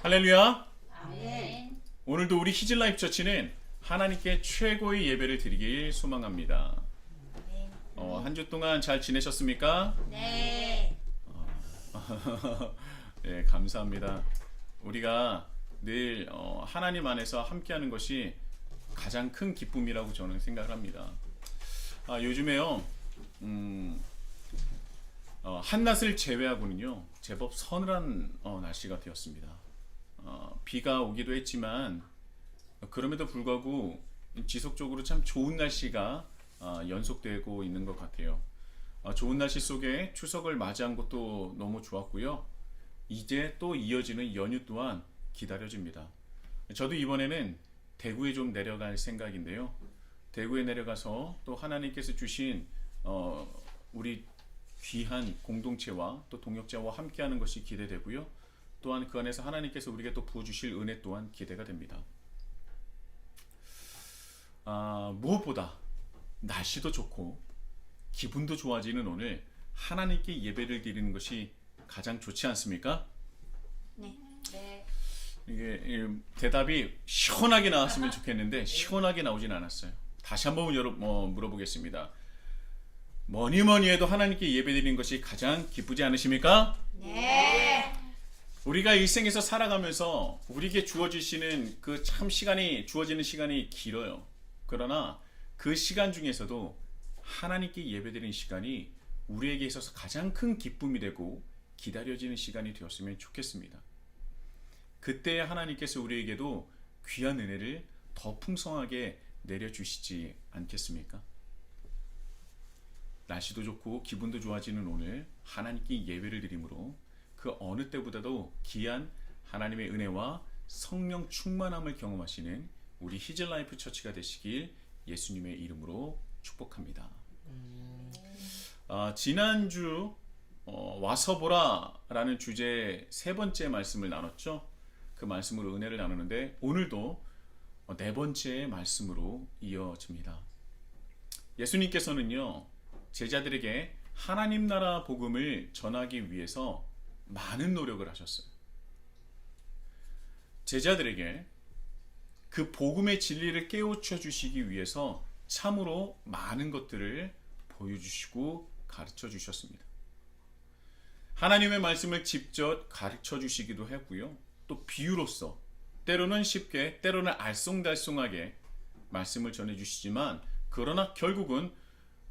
할렐루야. 아멘. 오늘도 우리 히즐라이프 처치는 하나님께 최고의 예배를 드리길 소망합니다. 한 주 동안 잘 지내셨습니까? 네. 네, 감사합니다. 우리가 늘 하나님 안에서 함께하는 것이 가장 큰 기쁨이라고 저는 생각을 합니다. 요즘에요, 한낮을 제외하고는요, 제법 서늘한 날씨가 되었습니다. 비가 오기도 했지만 그럼에도 불구하고 지속적으로 참 좋은 날씨가 연속되고 있는 것 같아요. 좋은 날씨 속에 추석을 맞이한 것도 너무 좋았고요. 이제 또 이어지는 연휴 또한 기다려집니다. 저도 이번에는 대구에 좀 내려갈 생각인데요. 대구에 내려가서 또 하나님께서 주신 우리 귀한 공동체와 또 동역자와 함께하는 것이 기대되고요. 또한 그 안에서 하나님께서 우리에게 또 부어주실 은혜 또한 기대가 됩니다. 무엇보다 날씨도 좋고 기분도 좋아지는 오늘 하나님께 예배를 드리는 것이 가장 좋지 않습니까? 네. 네. 이게 대답이 시원하게 나왔으면 좋겠는데 시원하게 나오진 않았어요. 다시 한번 물어보겠습니다. 뭐니 해도 하나님께 예배드리는 것이 가장 기쁘지 않으십니까? 네. 우리가 일생에서 살아가면서 우리에게 주어지시는 그 참 주어지는 시간이 길어요. 그러나 그 시간 중에서도 하나님께 예배드리는 시간이 우리에게 있어서 가장 큰 기쁨이 되고 기다려지는 시간이 되었으면 좋겠습니다. 그때 하나님께서 우리에게도 귀한 은혜를 더 풍성하게 내려주시지 않겠습니까? 날씨도 좋고 기분도 좋아지는 오늘 하나님께 예배를 드림으로 그 어느 때보다도 귀한 하나님의 은혜와 성령 충만함을 경험하시는 우리 히즐라이프 처치가 되시길 예수님의 이름으로 축복합니다. 지난주 와서 보라라는 주제의 세 번째 말씀을 나눴죠. 그 말씀으로 은혜를 나누는데 오늘도 네 번째 말씀으로 이어집니다. 예수님께서는요, 제자들에게 하나님 나라 복음을 전하기 위해서 많은 노력을 하셨어요. 제자들에게 그 복음의 진리를 깨우쳐 주시기 위해서 참으로 많은 것들을 보여주시고 가르쳐 주셨습니다. 하나님의 말씀을 직접 가르쳐 주시기도 했고요. 또 비유로서 때로는 쉽게 때로는 알쏭달쏭하게 말씀을 전해 주시지만 그러나 결국은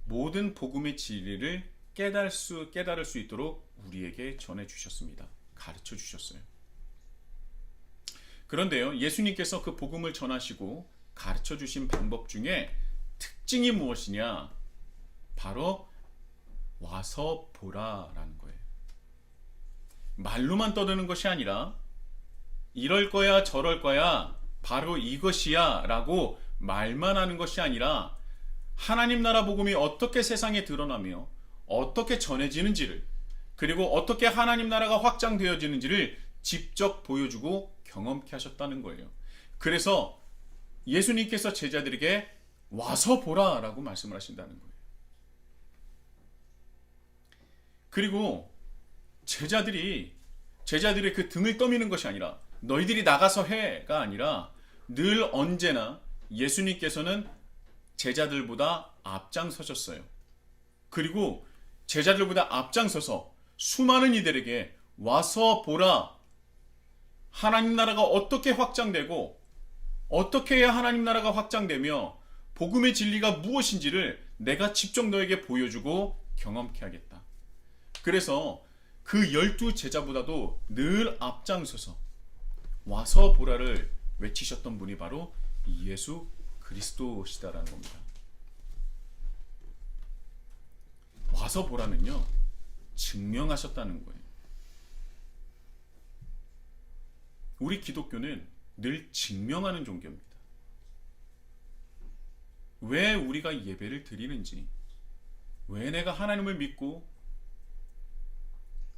모든 복음의 진리를 깨달을 수 있도록 우리에게 전해 주셨습니다. 가르쳐 주셨어요. 그런데요, 예수님께서 그 복음을 전하시고 가르쳐 주신 방법 중에 특징이 무엇이냐? 바로 와서 보라라는 거예요. 말로만 떠드는 것이 아니라 이럴 거야 저럴 거야 바로 이것이야 라고 말만 하는 것이 아니라 하나님 나라 복음이 어떻게 세상에 드러나며 어떻게 전해지는지를 그리고 어떻게 하나님 나라가 확장되어지는지를 직접 보여주고 경험케 하셨다는 거예요. 그래서 예수님께서 제자들에게 와서 보라 라고 말씀을 하신다는 거예요. 그리고 제자들의 그 등을 떠미는 것이 아니라 너희들이 나가서 해가 아니라 늘 언제나 예수님께서는 제자들보다 앞장서셨어요. 그리고 제자들보다 앞장서서 수많은 이들에게 와서 보라, 하나님 나라가 어떻게 확장되고 어떻게 해야 하나님 나라가 확장되며 복음의 진리가 무엇인지를 내가 직접 너에게 보여주고 경험케 하겠다. 그래서 그 12 제자보다도 늘 앞장서서 와서 보라를 외치셨던 분이 바로 예수 그리스도시다라는 겁니다. 와서 보라는요, 증명하셨다는 거예요. 우리 기독교는 늘 증명하는 종교입니다. 왜 우리가 예배를 드리는지, 왜 내가 하나님을 믿고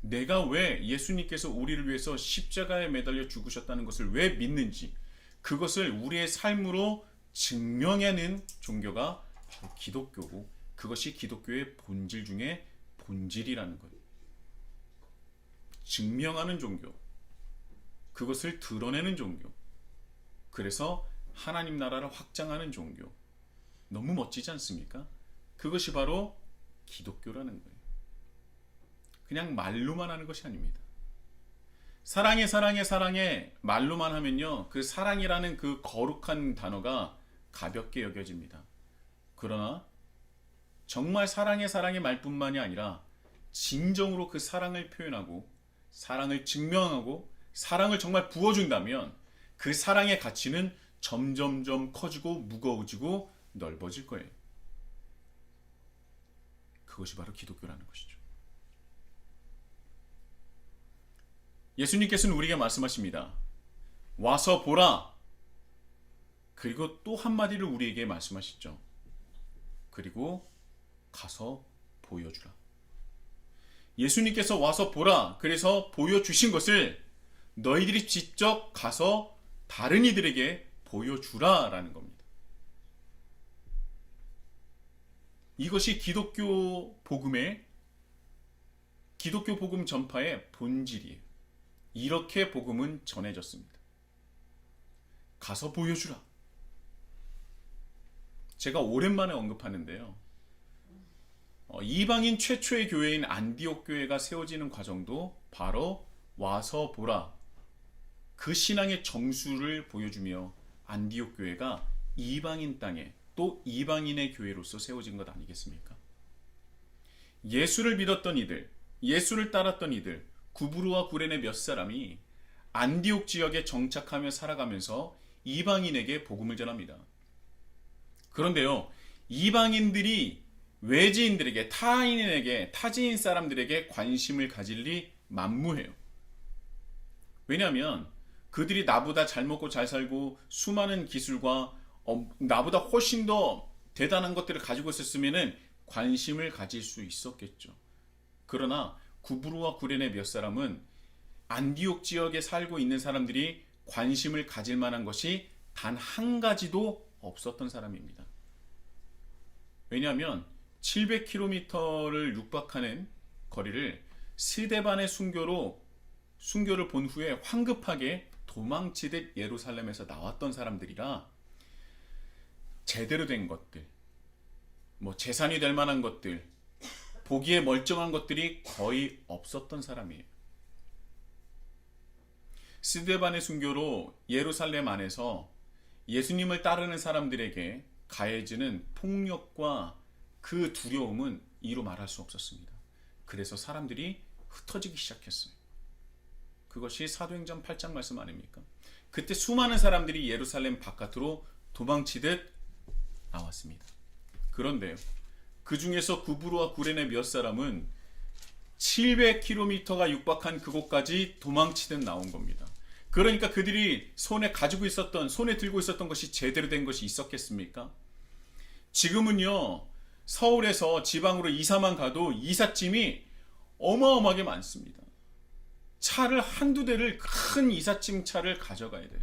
내가 왜 예수님께서 우리를 위해서 십자가에 매달려 죽으셨다는 것을 왜 믿는지 그것을 우리의 삶으로 증명하는 종교가 바로 기독교고 그것이 기독교의 본질 중에 본질이라는 거예요. 증명하는 종교. 그것을 드러내는 종교. 그래서 하나님 나라를 확장하는 종교. 너무 멋지지 않습니까? 그것이 바로 기독교라는 거예요. 그냥 말로만 하는 것이 아닙니다. 사랑해, 사랑해, 사랑해 말로만 하면요, 그 사랑이라는 그 거룩한 단어가 가볍게 여겨집니다. 그러나 정말 사랑해, 사랑해 말뿐만이 아니라 진정으로 그 사랑을 표현하고 사랑을 증명하고 사랑을 정말 부어준다면 그 사랑의 가치는 점점점 커지고 무거워지고 넓어질 거예요. 그것이 바로 기독교라는 것이죠. 예수님께서는 우리에게 말씀하십니다. 와서 보라. 그리고 또 한마디를 우리에게 말씀하시죠. 그리고 가서 보여주라. 예수님께서 와서 보라. 그래서 보여주신 것을 너희들이 직접 가서 다른 이들에게 보여주라라는 겁니다. 이것이 기독교 복음 전파의 본질이에요. 이렇게 복음은 전해졌습니다. 가서 보여주라. 제가 오랜만에 언급하는데요. 이방인 최초의 교회인 안디옥 교회가 세워지는 과정도 바로 와서 보라. 그 신앙의 정수를 보여주며 안디옥 교회가 이방인 땅에 또 이방인의 교회로서 세워진 것 아니겠습니까? 예수를 믿었던 이들, 예수를 따랐던 이들, 구브루와 구레네 몇 사람이 안디옥 지역에 정착하며 살아가면서 이방인에게 복음을 전합니다. 그런데요, 이방인들이 외지인들에게, 타인에게, 타지인 사람들에게 관심을 가질 리 만무해요. 왜냐하면 그들이 나보다 잘 먹고 잘 살고 수많은 기술과 나보다 훨씬 더 대단한 것들을 가지고 있었으면 관심을 가질 수 있었겠죠. 그러나 구브루와 구레네 몇 사람은 안디옥 지역에 살고 있는 사람들이 관심을 가질 만한 것이 단 한 가지도 없었던 사람입니다. 왜냐하면 700km를 육박하는 거리를 스데반의 순교를 본 후에 황급하게 도망치듯 예루살렘에서 나왔던 사람들이라 제대로 된 것들, 재산이 될 만한 것들, 보기에 멀쩡한 것들이 거의 없었던 사람이에요. 스데반의 순교로 예루살렘 안에서 예수님을 따르는 사람들에게 가해지는 폭력과 그 두려움은 이루 말할 수 없었습니다. 그래서 사람들이 흩어지기 시작했어요. 그것이 사도행전 8장 말씀 아닙니까? 그때 수많은 사람들이 예루살렘 바깥으로 도망치듯 나왔습니다. 그런데요, 그 중에서 구브루와 구레네 몇 사람은 700km가 육박한 그곳까지 도망치듯 나온 겁니다. 그러니까 그들이 손에 들고 있었던 것이 제대로 된 것이 있었겠습니까? 지금은요, 서울에서 지방으로 이사만 가도 이삿짐이 어마어마하게 많습니다. 차를 한두 대를, 큰 이삿짐 차를 가져가야 돼요.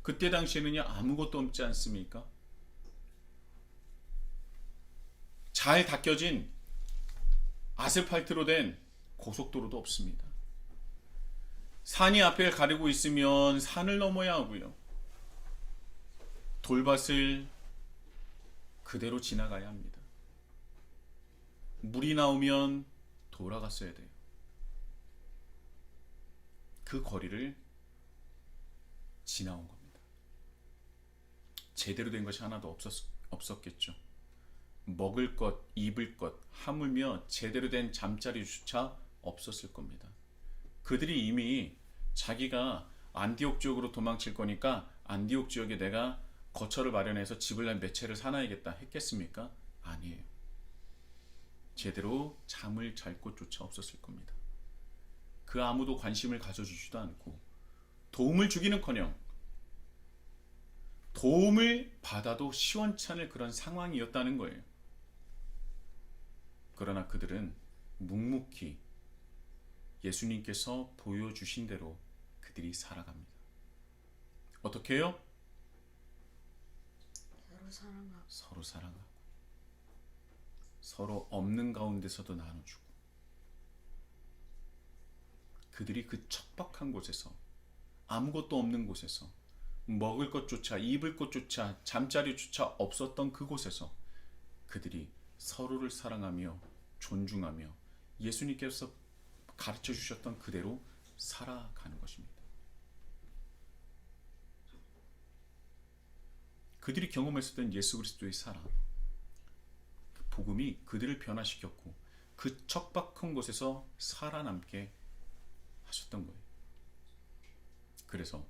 그때 당시에는요, 아무것도 없지 않습니까? 잘 닦여진 아스팔트로 된 고속도로도 없습니다. 산이 앞을 가리고 있으면 산을 넘어야 하고요. 돌밭을 그대로 지나가야 합니다. 물이 나오면 돌아갔어야 돼요. 그 거리를 지나온 겁니다. 제대로 된 것이 하나도 없었겠죠. 먹을 것, 입을 것, 하물며 제대로 된 잠자리조차 없었을 겁니다. 그들이 이미 자기가 안디옥 지역으로 도망칠 거니까 안디옥 지역에 내가 거처를 마련해서 집을 몇 채를 사놔야겠다 했겠습니까? 아니에요. 제대로 잠을 잘 곳조차 없었을 겁니다. 그 아무도 관심을 가져주지도 않고 도움을 주기는커녕 도움을 받아도 시원찮을 그런 상황이었다는 거예요. 그러나 그들은 묵묵히 예수님께서 보여주신 대로 그들이 살아갑니다. 어떻게 해요? 서로 사랑하고 서로 없는 가운데서도 나눠주고 그들이 그 척박한 곳에서 아무것도 없는 곳에서, 먹을 것조차 입을 것조차 잠자리조차 없었던 그곳에서 그들이 서로를 사랑하며 존중하며 예수님께서 가르쳐 주셨던 그대로 살아가는 것입니다. 그들이 경험했었던 예수 그리스도의 사랑, 그 복음이 그들을 변화시켰고 그 척박한 곳에서 살아남게 하셨던 거예요. 그래서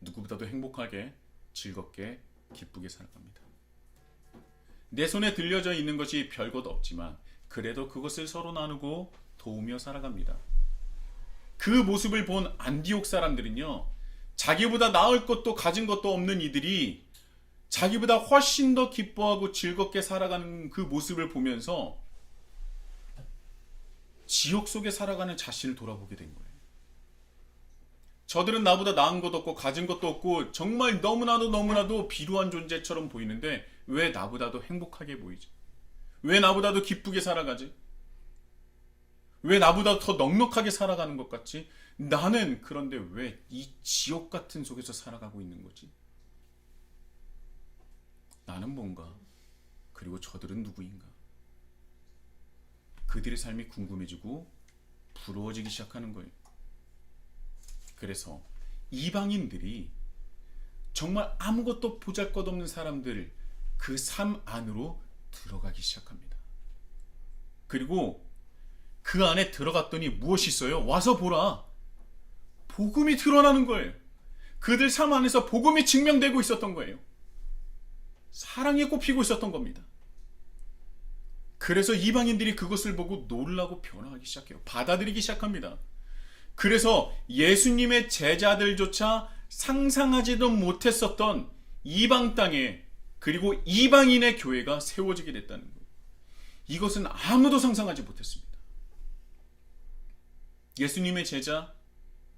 누구보다도 행복하게, 즐겁게, 기쁘게 살아갑니다. 내 손에 들려져 있는 것이 별것 없지만 그래도 그것을 서로 나누고 도우며 살아갑니다. 그 모습을 본 안디옥 사람들은요, 자기보다 나을 것도 가진 것도 없는 이들이 자기보다 훨씬 더 기뻐하고 즐겁게 살아가는 그 모습을 보면서 지옥 속에 살아가는 자신을 돌아보게 된 거예요. 저들은 나보다 나은 것도 없고 가진 것도 없고 정말 너무나도 비루한 존재처럼 보이는데 왜 나보다도 행복하게 보이지? 왜 나보다도 기쁘게 살아가지? 왜 나보다 더 넉넉하게 살아가는 것 같지? 나는 그런데 왜 이 지옥 같은 속에서 살아가고 있는 거지? 나는 뭔가? 그리고 저들은 누구인가? 그들의 삶이 궁금해지고 부러워지기 시작하는 거예요. 그래서 이방인들이 정말 아무것도 보잘것없는 사람들 그 삶 안으로 들어가기 시작합니다. 그리고 그 안에 들어갔더니 무엇이 있어요? 와서 보라. 복음이 드러나는 거예요. 그들 삶 안에서 복음이 증명되고 있었던 거예요. 사랑이 꽃피고 있었던 겁니다. 그래서 이방인들이 그것을 보고 놀라고 변화하기 시작해요. 받아들이기 시작합니다. 그래서 예수님의 제자들조차 상상하지도 못했었던 이방 땅에, 그리고 이방인의 교회가 세워지게 됐다는 거예요. 이것은 아무도 상상하지 못했습니다. 예수님의 제자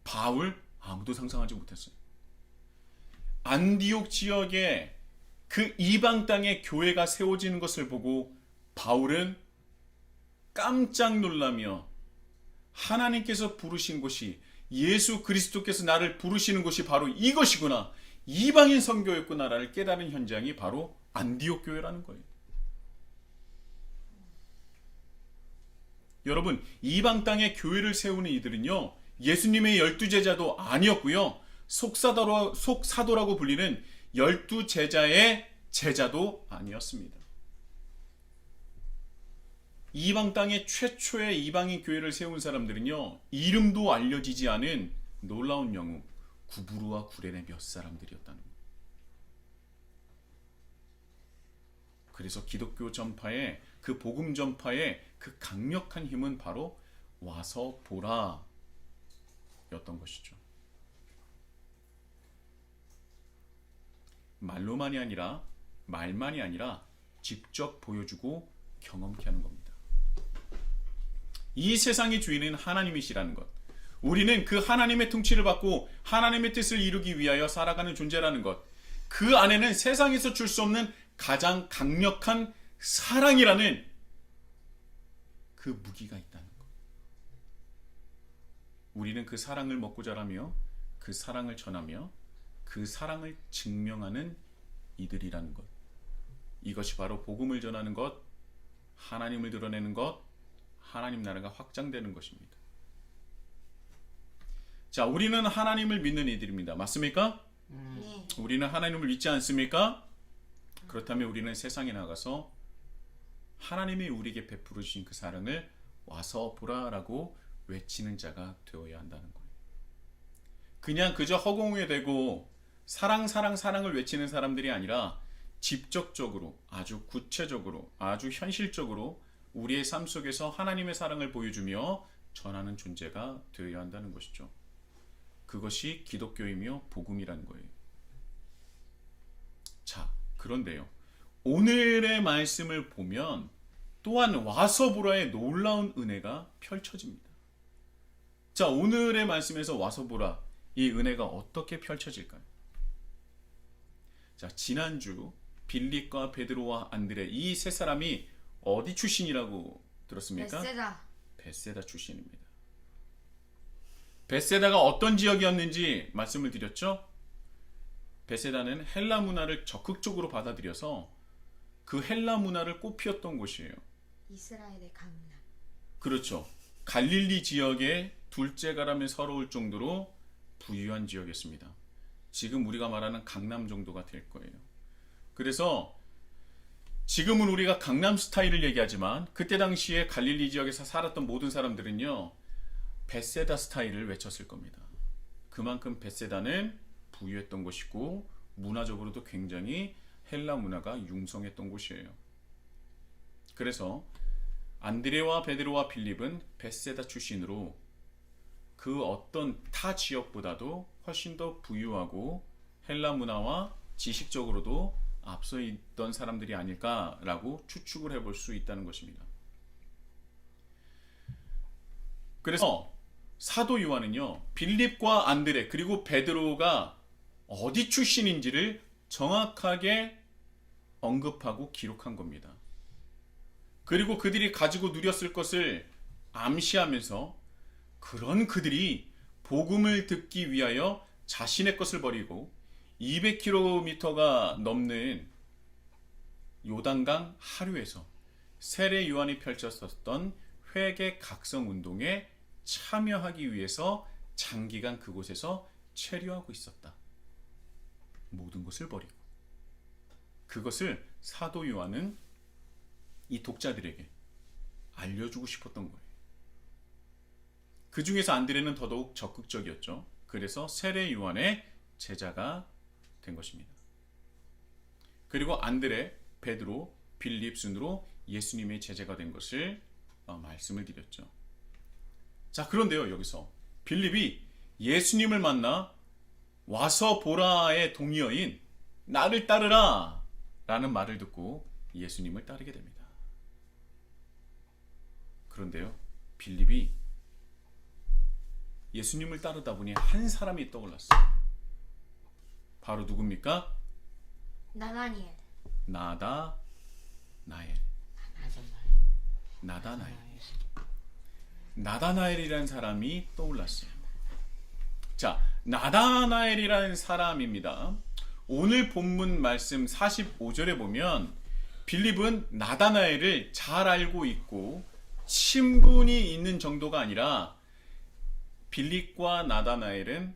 바울, 아무도 상상하지 못했어요. 안디옥 지역에 그 이방 땅에 교회가 세워지는 것을 보고 바울은 깜짝 놀라며 하나님께서 부르신 곳이, 예수 그리스도께서 나를 부르시는 곳이 바로 이것이구나, 이방인 선교였구나라를 깨달은 현장이 바로 안디옥 교회라는 거예요. 여러분, 이방 땅에 교회를 세우는 이들은요, 예수님의 12제자도 아니었고요, 속사도라고 불리는 12제자의 제자도 아니었습니다. 이방 땅에 최초의 이방인 교회를 세운 사람들은요, 이름도 알려지지 않은 놀라운 영웅 구브루와 구레네 몇 사람들이었다는 거예요. 그래서 기독교 전파의, 그 복음 전파의 그 강력한 힘은 바로 와서 보라 였던 것이죠. 말로만이 아니라, 말만이 아니라 직접 보여주고 경험케 하는 겁니다. 이 세상의 주인은 하나님이시라는 것, 우리는 그 하나님의 통치를 받고 하나님의 뜻을 이루기 위하여 살아가는 존재라는 것, 그 안에는 세상에서 줄 수 없는 가장 강력한 사랑이라는 그 무기가 있다는 것. 우리는 그 사랑을 먹고 자라며 그 사랑을 전하며 그 사랑을 증명하는 이들이라는 것, 이것이 바로 복음을 전하는 것, 하나님을 드러내는 것, 하나님 나라가 확장되는 것입니다. 자, 우리는 하나님을 믿는 이들입니다. 맞습니까? 네. 우리는 하나님을 믿지 않습니까? 그렇다면 우리는 세상에 나가서 하나님이 우리에게 베풀어 주신 그 사랑을 와서 보라라고 외치는 자가 되어야 한다는 거예요. 그냥 그저 허공에 대고 사랑을 외치는 사람들이 아니라 직접적으로, 아주 구체적으로, 아주 현실적으로 우리의 삶 속에서 하나님의 사랑을 보여주며 전하는 존재가 되어야 한다는 것이죠. 그것이 기독교이며 복음이라는 거예요. 자, 그런데요, 오늘의 말씀을 보면 또한 와서 보라의 놀라운 은혜가 펼쳐집니다. 자, 오늘의 말씀에서 와서 보라, 이 은혜가 어떻게 펼쳐질까요? 자, 지난주 빌립과 베드로와 안드레, 이 세 사람이 어디 출신이라고 들었습니까? 베세다. 베세다 출신입니다. 베세다가 어떤 지역이었는지 말씀을 드렸죠? 베세다는 헬라 문화를 적극적으로 받아들여서 그 헬라 문화를 꽃피웠던 곳이에요. 이스라엘의 강남. 그렇죠. 갈릴리 지역의 둘째가라면 서러울 정도로 부유한 지역이었습니다. 지금 우리가 말하는 강남 정도가 될 거예요. 그래서 지금은 우리가 강남 스타일을 얘기하지만 그때 당시에 갈릴리 지역에서 살았던 모든 사람들은요, 베세다 스타일을 외쳤을 겁니다. 그만큼 베세다는 부유했던 곳이고 문화적으로도 굉장히 헬라 문화가 융성했던 곳이에요. 그래서 안드레와 베드로와 빌립은 베세다 출신으로 그 어떤 타 지역보다도 훨씬 더 부유하고 헬라 문화와 지식적으로도 앞서 있던 사람들이 아닐까라고 추측을 해볼 수 있다는 것입니다. 그래서 사도 요한은요, 빌립과 안드레 그리고 베드로가 어디 출신인지를 정확하게 언급하고 기록한 겁니다. 그리고 그들이 가지고 누렸을 것을 암시하면서 그런 그들이 복음을 듣기 위하여 자신의 것을 버리고 200km가 넘는 요단강 하류에서 세례 요한이 펼쳤었던 회개 각성 운동에 참여하기 위해서 장기간 그곳에서 체류하고 있었다. 모든 것을 버리고 그것을 사도 요한은 이 독자들에게 알려주고 싶었던 거예요. 그 중에서 안드레는 더더욱 적극적이었죠. 그래서 세례 요한의 제자가 된 것입니다. 그리고 안드레, 베드로, 빌립 순으로 예수님의 제자가 된 것을 말씀을 드렸죠. 자, 그런데요, 여기서 빌립이 예수님을 만나 와서 보라의 동의어인 나를 따르라 라는 말을 듣고 예수님을 따르게 됩니다. 그런데요, 빌립이 예수님을 따르다 보니 한 사람이 떠올랐어요. 바로 누굽니까? 나다니엘. 나다나엘. 나다나엘이라는 사람이 떠올랐어요. 자, 나다나엘이라는 사람입니다. 오늘 본문 말씀 45절에 보면 빌립은 나다나엘을 잘 알고 있고 친분이 있는 정도가 아니라 빌립과 나다나엘은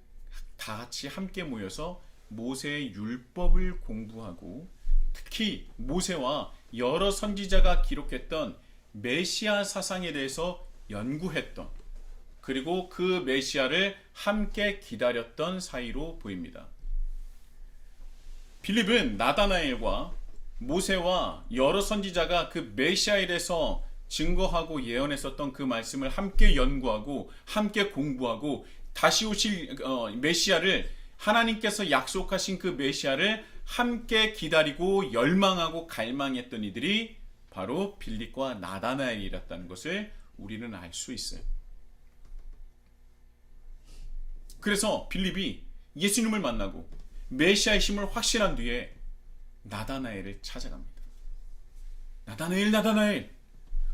다 같이 함께 모여서 모세의 율법을 공부하고 특히 모세와 여러 선지자가 기록했던 메시아 사상에 대해서 연구했던, 그리고 그 메시아를 함께 기다렸던 사이로 보입니다. 빌립은 나다나엘과 모세와 여러 선지자가 그 메시아에 대해서 증거하고 예언했었던 그 말씀을 함께 연구하고 함께 공부하고 다시 오실 메시아를, 하나님께서 약속하신 그 메시아를 함께 기다리고 열망하고 갈망했던 이들이 바로 빌립과 나다나엘이었다는 것을 우리는 알 수 있어요. 그래서 빌립이 예수님을 만나고 메시아의 심을 확신한 뒤에 나다나엘을 찾아갑니다. 나다나엘,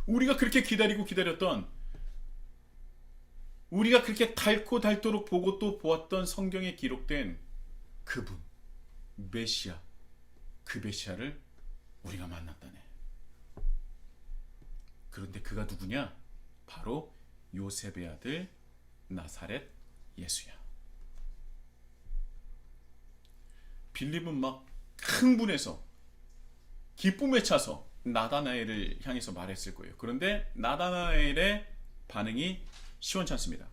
우리가 그렇게 기다렸던, 우리가 그렇게 닳도록 보고 또 보았던 성경에 기록된 그분, 메시아, 그 메시아를 우리가 만났다네. 그런데 그가 누구냐? 바로 요셉의 아들 나사렛 예수야. 빌립은 막 흥분해서 기쁨에 차서 나다나엘을 향해서 말했을 거예요. 그런데 나다나엘의 반응이 시원찮습니다.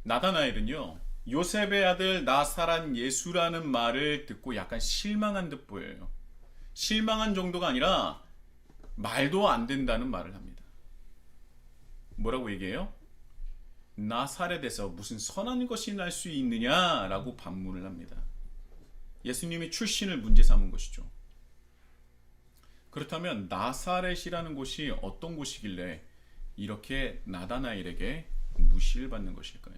나다나엘은요, 요셉의 아들 나사렛 예수라는 말을 듣고 약간 실망한 듯 보여요. 실망한 정도가 아니라 말도 안 된다는 말을 합니다. 뭐라고 얘기해요? 나사렛에서 무슨 선한 것이 날 수 있느냐라고 반문을 합니다. 예수님의 출신을 문제 삼은 것이죠. 그렇다면 나사렛이라는 곳이 어떤 곳이길래 이렇게 나다나엘에게 무시를 받는 것일까요?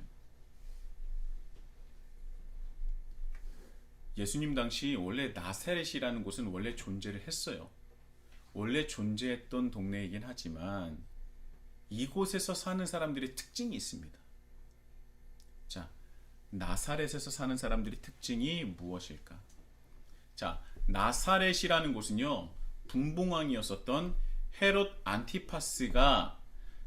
예수님 당시 원래 나사렛이라는 곳은 원래 존재를 했어요. 원래 존재했던 동네이긴 하지만 이곳에서 사는 사람들의 특징이 있습니다. 나사렛에서 사는 사람들의 특징이 무엇일까? 자, 나사렛이라는 곳은요, 분봉왕이었었던 헤롯 안티파스가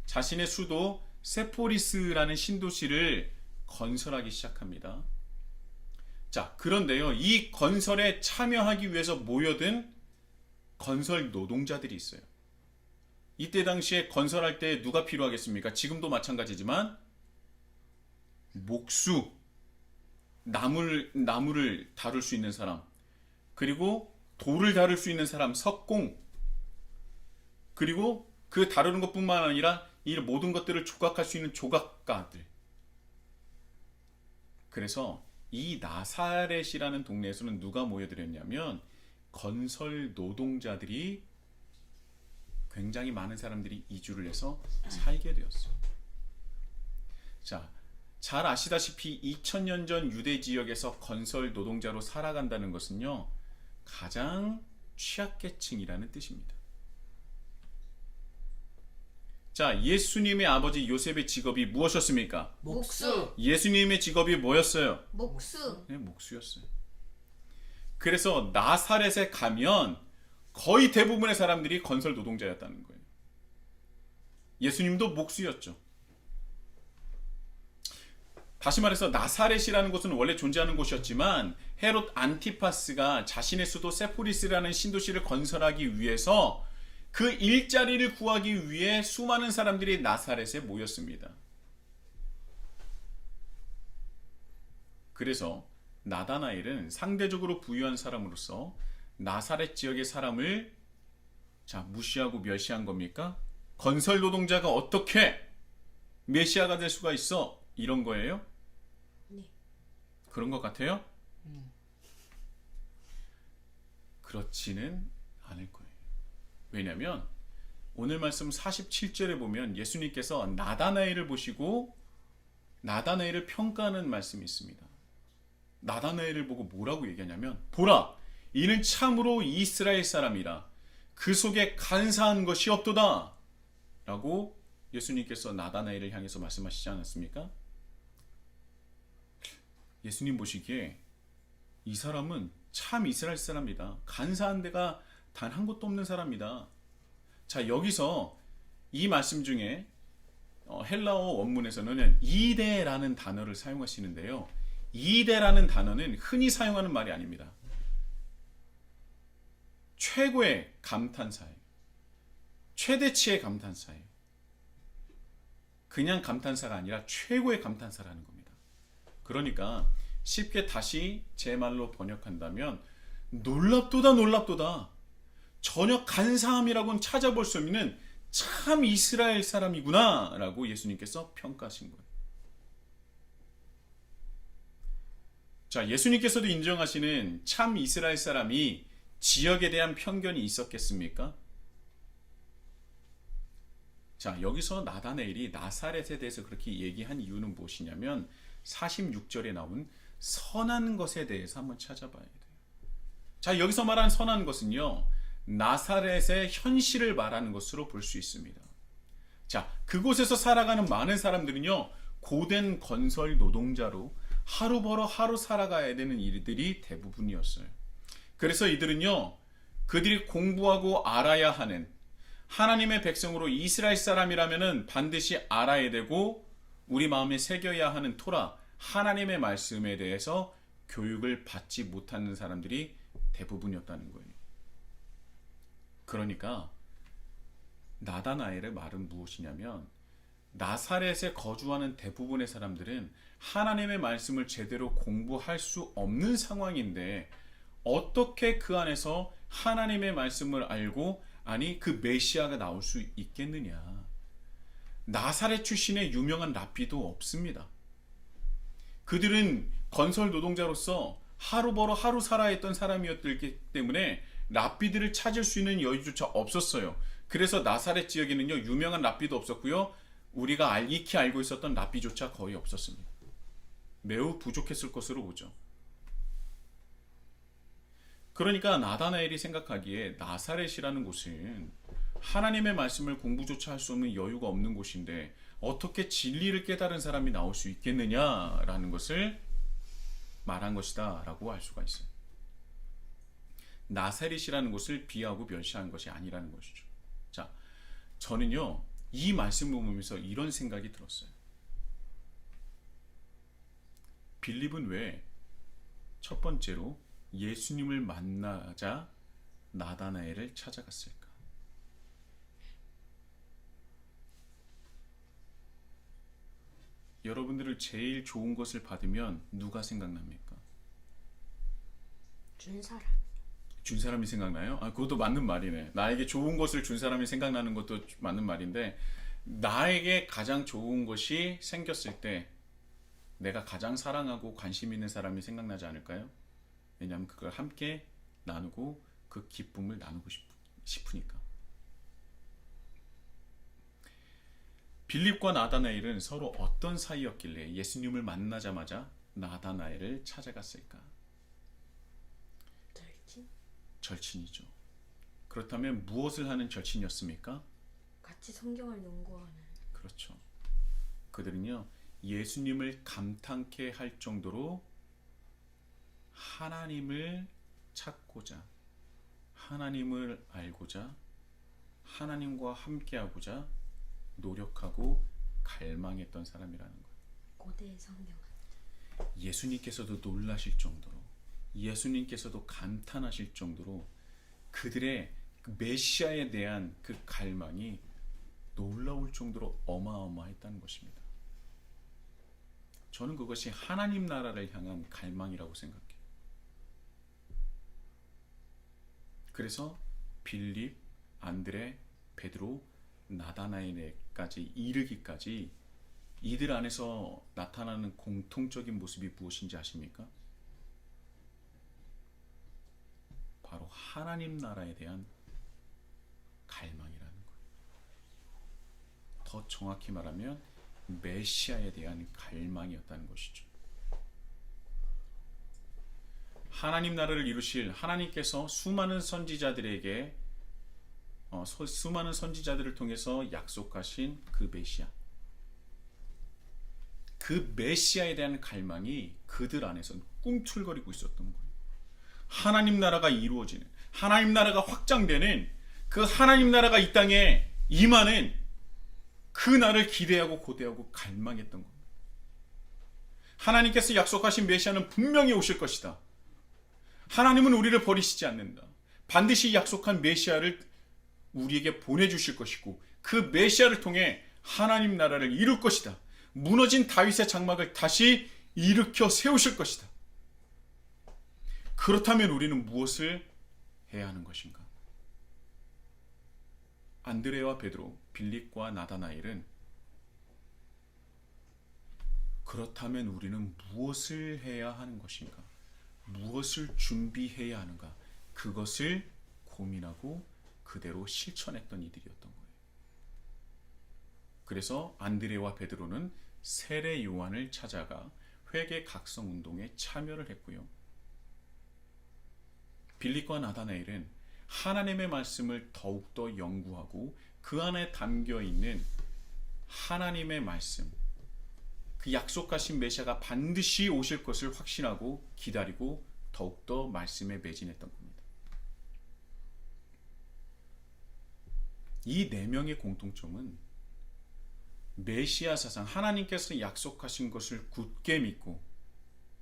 자신의 수도 세포리스라는 신도시를 건설하기 시작합니다. 자, 그런데요, 이 건설에 참여하기 위해서 모여든 건설 노동자들이 있어요. 이때 당시에 건설할 때 누가 필요하겠습니까? 지금도 마찬가지지만 목수, 나무를 다룰 수 있는 사람, 그리고 돌을 다룰 수 있는 사람, 석공, 그리고 그 다루는 것뿐만 아니라 이 모든 것들을 조각할 수 있는 조각가들. 그래서 이 나사렛이라는 동네에서는 누가 모여들었냐면 건설 노동자들이 굉장히 많은 사람들이 이주를 해서 살게 되었어요. 자, 잘 아시다시피 2000년 전 유대 지역에서 건설 노동자로 살아간다는 것은요, 가장 취약계층이라는 뜻입니다. 자, 예수님의 아버지 요셉의 직업이 무엇이었습니까? 목수. 예수님의 직업이 뭐였어요? 목수. 네, 목수였어요. 그래서 나사렛에 가면 거의 대부분의 사람들이 건설 노동자였다는 거예요. 예수님도 목수였죠. 다시 말해서 나사렛이라는 곳은 원래 존재하는 곳이었지만 헤롯 안티파스가 자신의 수도 세포리스라는 신도시를 건설하기 위해서 그 일자리를 구하기 위해 수많은 사람들이 나사렛에 모였습니다. 그래서 나다나엘은 상대적으로 부유한 사람으로서 나사렛 지역의 사람을 무시하고 멸시한 겁니까? 건설 노동자가 어떻게 메시아가 될 수가 있어? 이런 거예요? 네. 그런 것 같아요? 그렇지는 않을 거예요. 왜냐하면 오늘 말씀 47절에 보면 예수님께서 나다나엘을 보시고 나다나엘을 평가하는 말씀이 있습니다. 나다나엘을 보고 뭐라고 얘기하냐면, 보라, 이는 참으로 이스라엘 사람이라 그 속에 간사한 것이 없도다 라고 예수님께서 나다나엘을 향해서 말씀하시지 않았습니까? 예수님 보시기에 이 사람은 참 이스라엘 사람이다. 간사한 데가 단 한 곳도 없는 사람이다. 자, 여기서 이 말씀 중에 헬라어 원문에서는 이데라는 단어를 사용하시는데요. 이데라는 단어는 흔히 사용하는 말이 아닙니다. 최고의 감탄사예요. 최대치의 감탄사예요. 그냥 감탄사가 아니라 최고의 감탄사라는 겁니다. 그러니까 쉽게 다시 제 말로 번역한다면 놀랍도다 놀랍도다. 전혀 간사함이라고는 찾아볼 수 없는 참 이스라엘 사람이구나 라고 예수님께서 평가하신 거예요. 자, 예수님께서도 인정하시는 참 이스라엘 사람이 지역에 대한 편견이 있었겠습니까? 자, 여기서 나다나엘이 나사렛에 대해서 그렇게 얘기한 이유는 무엇이냐면 46절에 나온 선한 것에 대해서 한번 찾아봐야 돼요. 자, 여기서 말하는 선한 것은요, 나사렛의 현실을 말하는 것으로 볼 수 있습니다. 자, 그곳에서 살아가는 많은 사람들은요, 고된 건설 노동자로 하루 벌어 하루 살아가야 되는 일들이 대부분이었어요. 그래서 이들은요, 그들이 공부하고 알아야 하는 하나님의 백성으로 이스라엘 사람이라면은 반드시 알아야 되고 우리 마음에 새겨야 하는 토라, 하나님의 말씀에 대해서 교육을 받지 못하는 사람들이 대부분이었다는 거예요. 그러니까 나다나엘의 말은 무엇이냐면, 나사렛에 거주하는 대부분의 사람들은 하나님의 말씀을 제대로 공부할 수 없는 상황인데 어떻게 그 안에서 하나님의 말씀을 알고, 아니 그 메시아가 나올 수 있겠느냐. 나사렛 출신의 유명한 랍비도 없습니다. 그들은 건설 노동자로서 하루 벌어 하루 살아야 했던 사람이었기 때문에 랍비들을 찾을 수 있는 여유조차 없었어요. 그래서 나사렛 지역에는요, 유명한 랍비도 없었고요, 우리가 익히 알고 있었던 랍비조차 거의 없었습니다. 매우 부족했을 것으로 보죠. 그러니까 나다나엘이 생각하기에 나사렛이라는 곳은 하나님의 말씀을 공부조차 할 수 없는 여유가 없는 곳인데 어떻게 진리를 깨달은 사람이 나올 수 있겠느냐라는 것을 말한 것이다 라고 할 수가 있어요. 나사렛이라는 곳을 비하고 멸시한 것이 아니라는 것이죠. 자, 저는요 이 말씀을 보면서 이런 생각이 들었어요. 빌립은 왜 첫 번째로 예수님을 만나자 나다나엘을 찾아갔을까? 여러분들을 제일 좋은 것을 받으면 누가 생각납니까? 준 사람. 준 사람이 생각나요? 아, 그것도 맞는 말이네. 나에게 좋은 것을 준 사람이 생각나는 것도 맞는 말인데, 나에게 가장 좋은 것이 생겼을 때 내가 가장 사랑하고 관심 있는 사람이 생각나지 않을까요? 왜냐하면 그걸 함께 나누고 그 기쁨을 나누고 싶으니까. 빌립과 나다나엘은 서로 어떤 사이였길래 예수님을 만나자마자 나다나엘을 찾아갔을까? 절친? 절친이죠. 그렇다면 무엇을 하는 절친이었습니까? 같이 성경을 연구하는. 그렇죠. 그들은요 예수님을 감탄케 할 정도로 하나님을 찾고자, 하나님을 알고자, 하나님과 함께하고자 노력하고 갈망했던 사람이라는 거예요. 고대의 성경. 예수님께서도 놀라실 정도로, 예수님께서도 감탄하실 정도로 그들의 그 메시아에 대한 그 갈망이 놀라울 정도로 어마어마했다는 것입니다. 저는 그것이 하나님 나라를 향한 갈망이라고 생각해요. 그래서 빌립, 안드레, 베드로, 나다나엘까지 이르기까지 이들 안에서 나타나는 공통적인 모습이 무엇인지 아십니까? 바로 하나님 나라에 대한 갈망이라는 거예요. 더 정확히 말하면 메시아에 대한 갈망이었다는 것이죠. 하나님 나라를 이루실 하나님께서 수많은 선지자들에게 수많은 선지자들을 통해서 약속하신 그 메시아, 그 메시아에 대한 갈망이 그들 안에서 꿈틀거리고 있었던 거예요. 하나님 나라가 이루어지는, 하나님 나라가 확장되는, 그 하나님 나라가 이 땅에 임하는 그 날을 기대하고 고대하고 갈망했던 겁니다. 하나님께서 약속하신 메시아는 분명히 오실 것이다. 하나님은 우리를 버리시지 않는다. 반드시 약속한 메시아를 우리에게 보내주실 것이고 그 메시아를 통해 하나님 나라를 이룰 것이다. 무너진 다윗의 장막을 다시 일으켜 세우실 것이다. 그렇다면 우리는 무엇을 해야 하는 것인가? 안드레와 베드로, 빌립과 나다나엘은 그렇다면 우리는 무엇을 해야 하는 것인가? 무엇을 준비해야 하는가? 그것을 고민하고 그대로 실천했던 이들이었던 거예요. 그래서 안드레와 베드로는 세례 요한을 찾아가 회개 각성 운동에 참여를 했고요. 빌립과 나다나엘은 하나님의 말씀을 더욱더 연구하고 그 안에 담겨 있는 하나님의 말씀, 그 약속하신 메시아가 반드시 오실 것을 확신하고 기다리고 더욱더 말씀에 매진했던 겁니다. 이 네 명의 공통점은 메시아 사상, 하나님께서 약속하신 것을 굳게 믿고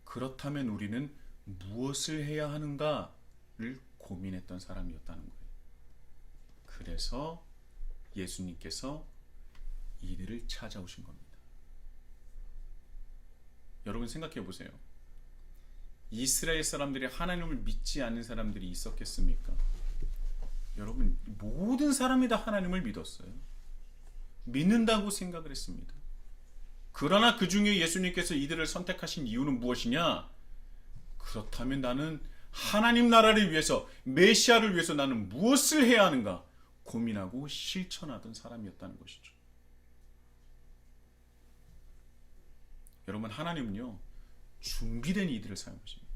그렇다면 우리는 무엇을 해야 하는가를 고민했던 사람이었다는 거예요. 그래서 예수님께서 이들을 찾아오신 겁니다. 여러분 생각해 보세요. 이스라엘 사람들이 하나님을 믿지 않는 사람들이 있었겠습니까? 여러분 모든 사람이 다 하나님을 믿었어요. 믿는다고 생각을 했습니다. 그러나 그 중에 예수님께서 이들을 선택하신 이유는 무엇이냐? 그렇다면 나는 하나님 나라를 위해서, 메시아를 위해서 나는 무엇을 해야 하는가 고민하고 실천하던 사람이었다는 것이죠. 여러분 하나님은요 준비된 이들을 사용하십니다.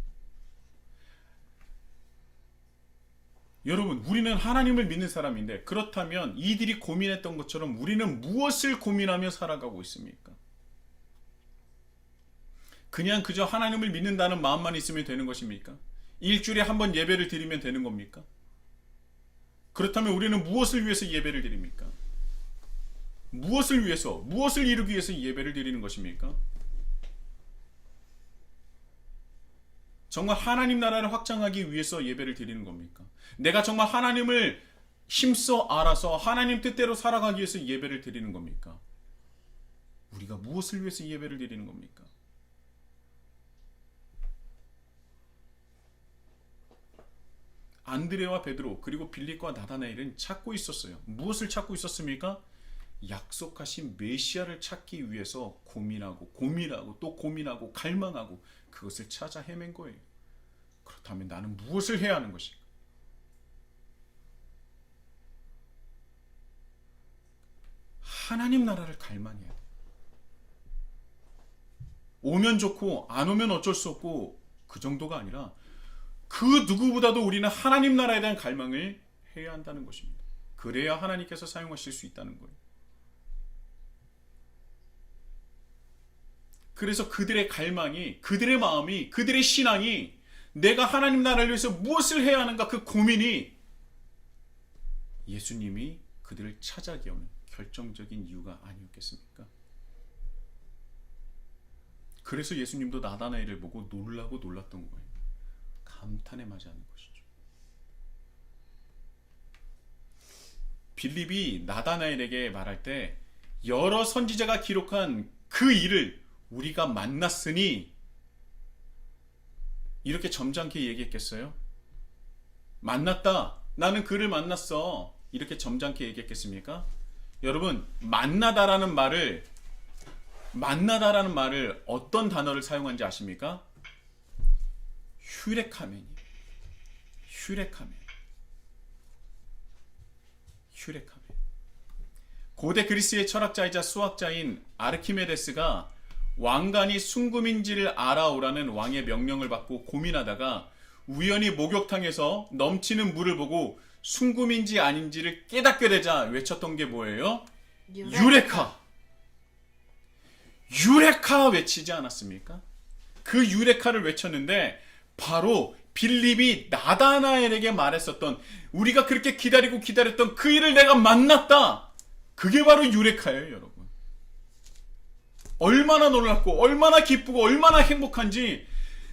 여러분 우리는 하나님을 믿는 사람인데 그렇다면 이들이 고민했던 것처럼 우리는 무엇을 고민하며 살아가고 있습니까? 그냥 그저 하나님을 믿는다는 마음만 있으면 되는 것입니까? 일주일에 한 번 예배를 드리면 되는 겁니까? 그렇다면 우리는 무엇을 위해서 예배를 드립니까? 무엇을 위해서, 무엇을 이루기 위해서 예배를 드리는 것입니까? 정말 하나님 나라를 확장하기 위해서 예배를 드리는 겁니까? 내가 정말 하나님을 힘써 알아서 하나님 뜻대로 살아가기 위해서 예배를 드리는 겁니까? 우리가 무엇을 위해서 예배를 드리는 겁니까? 안드레와 베드로 그리고 빌립과 나다나엘은 찾고 있었어요. 무엇을 찾고 있었습니까? 약속하신 메시아를 찾기 위해서 고민하고 또 고민하고 갈망하고 그것을 찾아 헤맨 거예요. 그렇다면 나는 무엇을 해야 하는 것인가? 하나님 나라를 갈망해야 돼. 오면 좋고 안 오면 어쩔 수 없고 그 정도가 아니라 그 누구보다도 우리는 하나님 나라에 대한 갈망을 해야 한다는 것입니다. 그래야 하나님께서 사용하실 수 있다는 거예요. 그래서 그들의 갈망이, 그들의 마음이, 그들의 신앙이 내가 하나님 나라를 위해서 무엇을 해야 하는가 그 고민이 예수님이 그들을 찾아게 오는 결정적인 이유가 아니었겠습니까? 그래서 예수님도 나다나엘을 보고 놀랐던 거예요. 감탄에 맞이하는 것이죠. 빌립이 나다나엘에게 말할 때 여러 선지자가 기록한 그 일을 우리가 만났으니 이렇게 점잖게 얘기했겠어요? 만났다. 나는 그를 만났어. 이렇게 점잖게 얘기했겠습니까? 여러분, 만나다라는 말을 어떤 단어를 사용한지 아십니까? 휴레카멘이. 휴레카멘. 고대 그리스의 철학자이자 수학자인 아르키메데스가 왕관이 순금인지를 알아오라는 왕의 명령을 받고 고민하다가 우연히 목욕탕에서 넘치는 물을 보고 순금인지 아닌지를 깨닫게 되자 외쳤던 게 뭐예요? 유레카! 유레카 외치지 않았습니까? 그 유레카를 외쳤는데 바로 빌립이 나다나엘에게 말했었던 우리가 그렇게 기다렸던 그 일을 내가 만났다. 그게 바로 유레카예요, 여러분. 얼마나 놀랍고 얼마나 기쁘고 얼마나 행복한지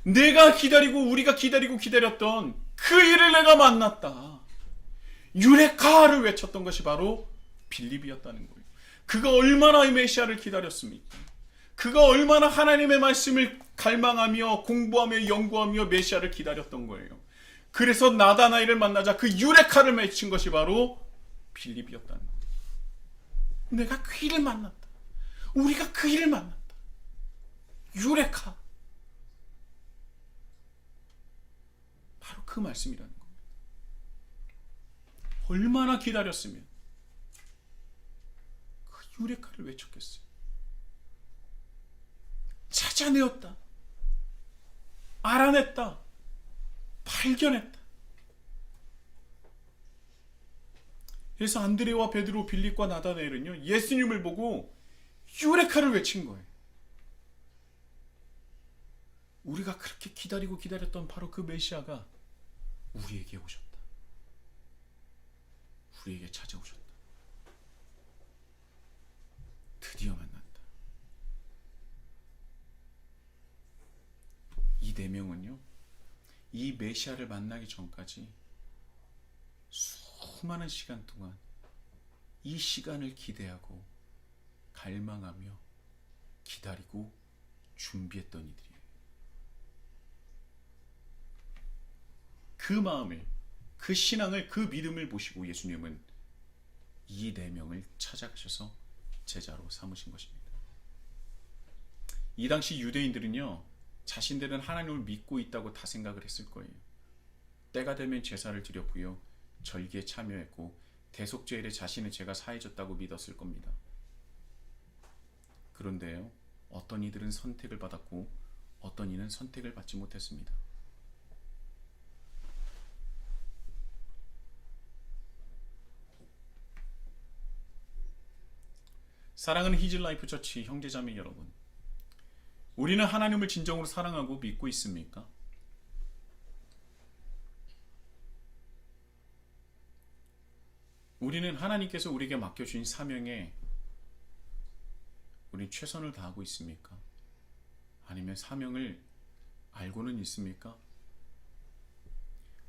우리가 기다렸던 그 일을 내가 만났다. 유레카를 외쳤던 것이 바로 빌립이었다는 거예요. 그가 얼마나 이 메시아를 기다렸습니까? 그가 얼마나 하나님의 말씀을 갈망하며 공부하며 연구하며 메시아를 기다렸던 거예요. 그래서 나다나엘을 만나자 그 유레카를 맺힌 것이 바로 빌립이었다는 거예요. 내가 그 일을 만났다. 우리가 그 일을 만났다. 유레카. 바로 그 말씀이라는 겁니다. 얼마나 기다렸으면 그 유레카를 외쳤겠어요. 찾아내었다. 알아냈다. 발견했다. 그래서 안드레와 베드로, 빌립과 나다나엘은요, 예수님을 보고 유레카를 외친 거예요. 우리가 그렇게 기다렸던 바로 그 메시아가 우리에게 오셨다. 우리에게 찾아오셨다. 드디어 만났다. 이 네 명은요, 이 메시아를 만나기 전까지 수많은 시간 동안 이 시간을 기대하고 갈망하며 기다리고 준비했던 이들이에요. 그 마음을, 그 신앙을, 그 믿음을 보시고 예수님은 이 네 명을 찾아가셔서 제자로 삼으신 것입니다. 이 당시 유대인들은요, 자신들은 하나님을 믿고 있다고 다 생각을 했을 거예요. 때가 되면 제사를 드렸고요, 절기에 참여했고 대속죄일에 자신의 죄가 사해졌다고 믿었을 겁니다. 그런데요, 어떤 이들은 선택을 받았고 어떤 이는 선택을 받지 못했습니다. 사랑하는 히즐라이프 처치 형제자매 여러분, 우리는 하나님을 진정으로 사랑하고 믿고 있습니까? 우리는 하나님께서 우리에게 맡겨주신 사명에 우리 최선을 다하고 있습니까? 아니면 사명을 알고는 있습니까?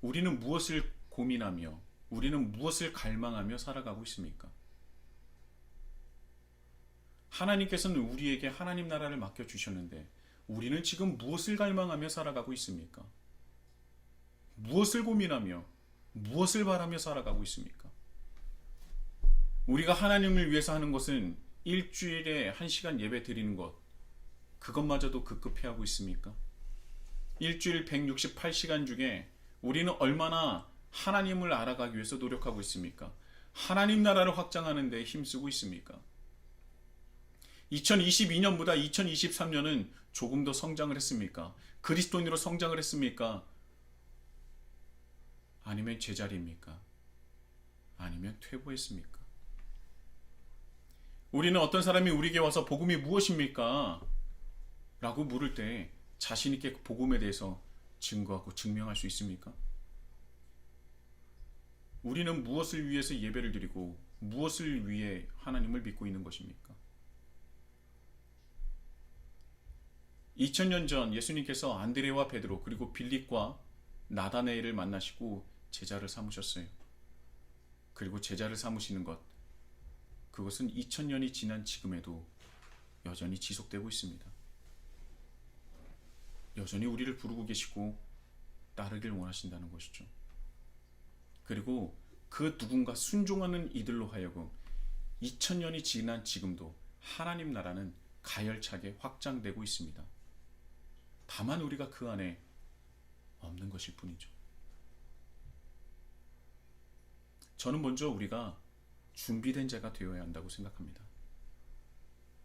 우리는 무엇을 고민하며 우리는 무엇을 갈망하며 살아가고 있습니까? 하나님께서는 우리에게 하나님 나라를 맡겨주셨는데 우리는 지금 무엇을 갈망하며 살아가고 있습니까? 무엇을 고민하며 무엇을 바라며 살아가고 있습니까? 우리가 하나님을 위해서 하는 것은 일주일에 1시간 예배 드리는 것, 그것마저도 급급해하고 있습니까? 일주일 168시간 중에 우리는 얼마나 하나님을 알아가기 위해서 노력하고 있습니까? 하나님 나라를 확장하는 데 힘쓰고 있습니까? 2022년보다 2023년은 조금 더 성장을 했습니까? 그리스도인으로 성장을 했습니까? 아니면 제자리입니까? 아니면 퇴보했습니까? 우리는 어떤 사람이 우리에게 와서 복음이 무엇입니까? 라고 물을 때 자신 있게 그 복음에 대해서 증거하고 증명할 수 있습니까? 우리는 무엇을 위해서 예배를 드리고 무엇을 위해 하나님을 믿고 있는 것입니까? 2000년 전 예수님께서 안드레와 베드로 그리고 빌립과 나다네엘을 만나시고 제자를 삼으셨어요. 그리고 제자를 삼으시는 것, 그것은 2000년이 지난 지금에도 여전히 지속되고 있습니다. 여전히 우리를 부르고 계시고 따르길 원하신다는 것이죠. 그리고 그 누군가 순종하는 이들로 하여금 2000년이 지난 지금도 하나님 나라는 가열차게 확장되고 있습니다. 다만 우리가 그 안에 없는 것일 뿐이죠. 저는 먼저 우리가 준비된 자가 되어야 한다고 생각합니다.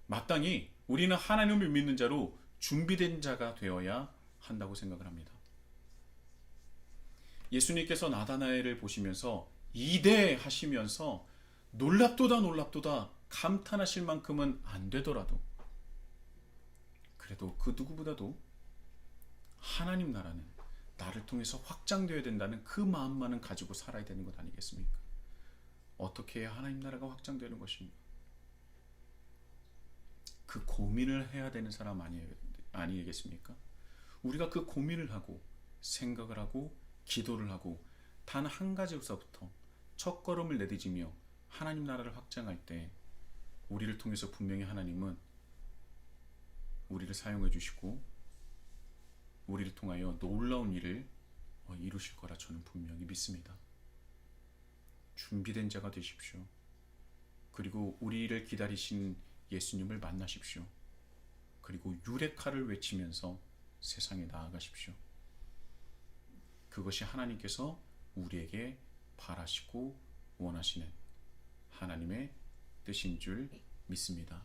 마땅히 우리는 하나님을 믿는 자로 준비된 자가 되어야 한다고 생각을 합니다. 예수님께서 나다나엘을 보시면서 이대하시면서 놀랍도다 놀랍도다 감탄하실 만큼은 안 되더라도 그래도 그 누구보다도 하나님 나라는 나를 통해서 확장되어야 된다는 그 마음만은 가지고 살아야 되는 것 아니겠습니까? 어떻게 해야 하나님 나라가 확장되는 것입니까? 그 고민을 해야 되는 사람 아니겠습니까? 우리가 그 고민을 하고 생각을 하고 기도를 하고 단 한 가지에서부터 첫 걸음을 내딛으며 하나님 나라를 확장할 때 우리를 통해서 분명히 하나님은 우리를 사용해 주시고 우리를 통하여 놀라운 일을 이루실 거라 저는 분명히 믿습니다. 준비된 자가 되십시오. 그리고 우리를 기다리신 예수님을 만나십시오. 그리고 유레카를 외치면서 세상에 나아가십시오. 그것이 하나님께서 우리에게 바라시고 원하시는 하나님의 뜻인 줄 믿습니다.